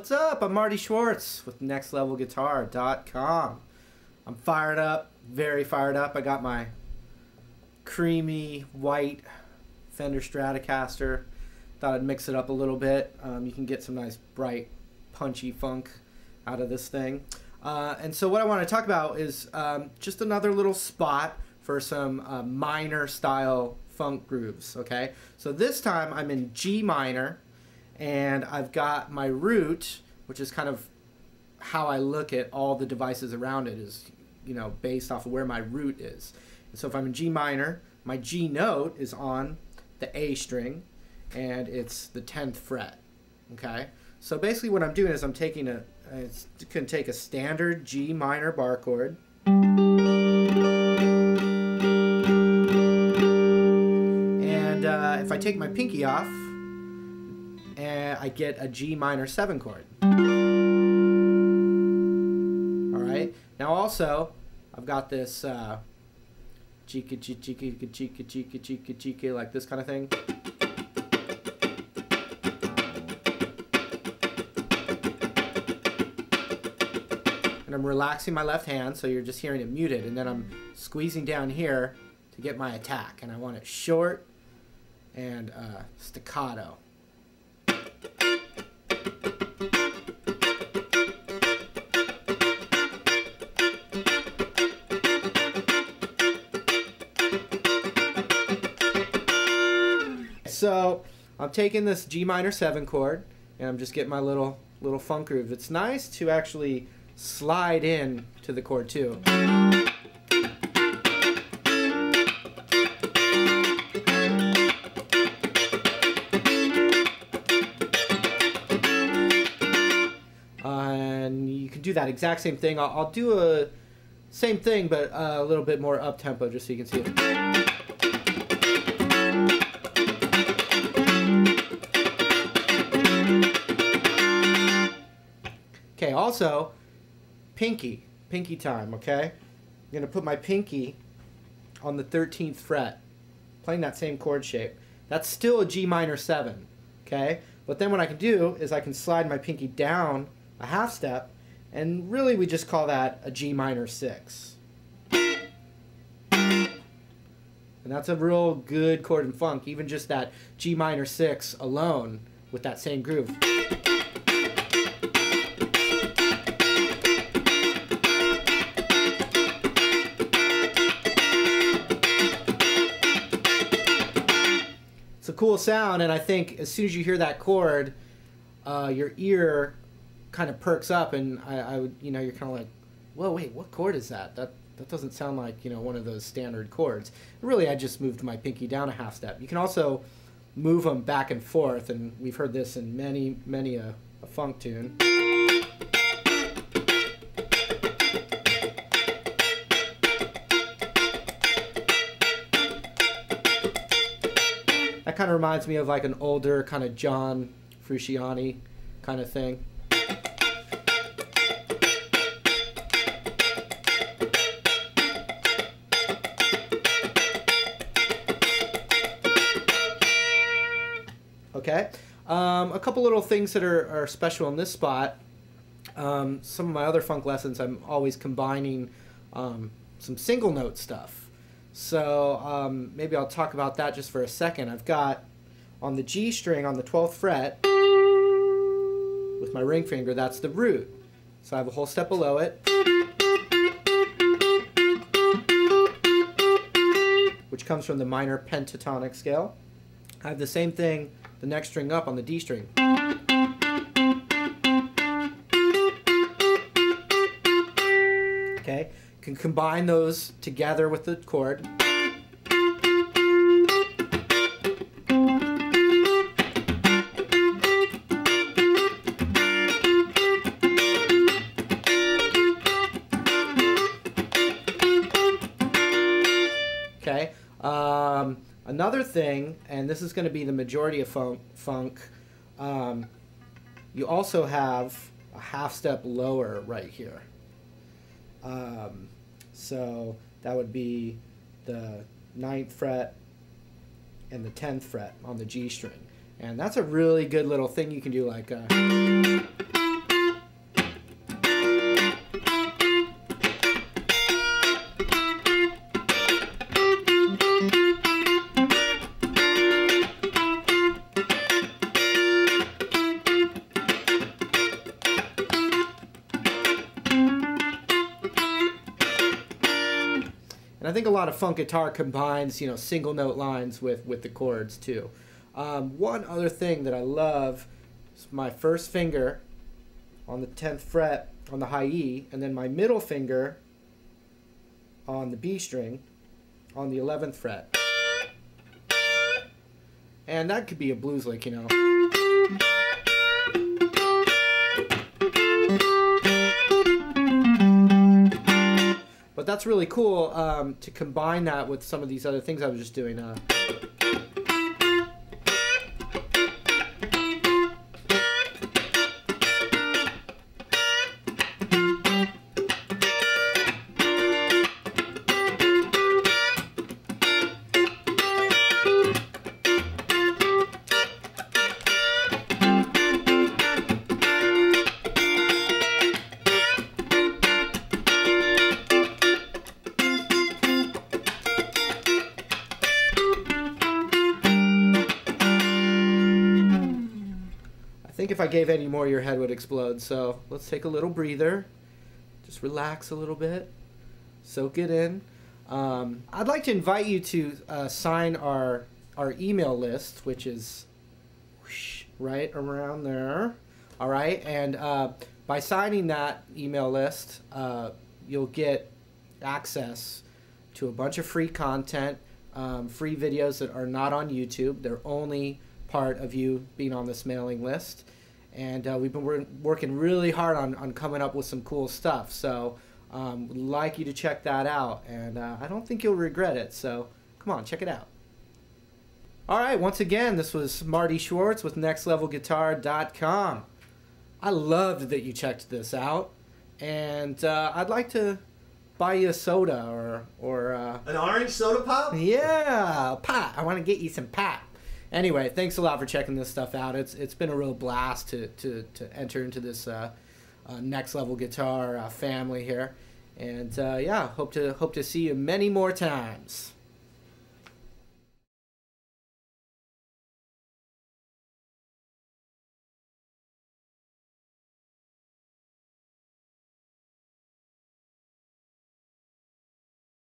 What's up? I'm Marty Schwartz with NextLevelGuitar.com. I'm fired up, very fired up. I got my creamy white Fender Stratocaster. Thought I'd mix it up a little bit. You can get some nice bright punchy funk out of this thing. And so what I want to talk about is just another little spot for some minor style funk grooves, okay? So this time I'm in G minor, and I've got my root, which is kind of how I look at all the devices around it, is, you know, based off of where my root is. And so if I'm in G minor, my G note is on the A string, and it's the 10th fret, okay? So basically what I'm doing is I'm taking it's going to take a standard G minor bar chord, and if I take my pinky off, and I get a G minor 7 chord. Alright, now also I've got this chika chika chika chika chika chika chika, like this kind of thing. And I'm relaxing my left hand, so you're just hearing it muted, and then I'm squeezing down here to get my attack, and I want it short and staccato. So I'm taking this G minor 7 chord, and I'm just getting my little funk groove. It's nice to actually slide in to the chord too. And you can do that exact same thing. I'll do a same thing, but a little bit more up tempo, just so you can see it. Okay, also, pinky time, okay? I'm going to put my pinky on the 13th fret, playing that same chord shape. That's still a G minor 7, okay? But then what I can do is I can slide my pinky down a half step, and really we just call that a G minor 6. And that's a real good chord in funk, even just that G minor 6 alone with that same groove. It's a cool sound, and I think as soon as you hear that chord, your ear kind of perks up, and I would, you know, you're kind of like, whoa, wait, what chord is that? That doesn't sound like, you know, one of those standard chords. Really, I just moved my pinky down a half step. You can also move them back and forth, and we've heard this in many a funk tune. That kind of reminds me of like an older kind of John Frusciante kind of thing. Okay, a couple little things that are special in this spot. Some of my other funk lessons, I'm always combining some single note stuff. So maybe I'll talk about that just for a second. I've got on the G string on the 12th fret with my ring finger, that's the root. So I have a whole step below it, which comes from the minor pentatonic scale. I have the same thing the next string up on the D string. Okay, you can combine those together with the chord. Okay, another thing, and this is going to be the majority of funk, you also have a half step lower right here. So that would be the 9th fret and the 10th fret on the G string. And that's a really good little thing you can do, like And I think a lot of funk guitar combines, you know, single note lines with the chords too. One other thing that I love is my first finger on the 10th fret on the high E, and then my middle finger on the B string on the 11th fret. And that could be a blues lick, you know. But that's really cool to combine that with some of these other things I was just doing. I think if I gave any more, your head would explode. So let's take a little breather. Just relax a little bit. Soak it in. I'd like to invite you to sign our email list, which is right around there. All right, and by signing that email list, you'll get access to a bunch of free content, free videos that are not on YouTube. They're only part of you being on this mailing list. And we've been working really hard on coming up with some cool stuff. So we'd like you to check that out. And I don't think you'll regret it. So come on, check it out. All right, once again, this was Marty Schwartz with nextlevelguitar.com. I loved that you checked this out. And I'd like to buy you a soda or an orange soda pop? Yeah, pop. I want to get you some pop. Anyway, thanks a lot for checking this stuff out. It's been a real blast to enter into this Next Level Guitar family here, and yeah, hope to see you many more times.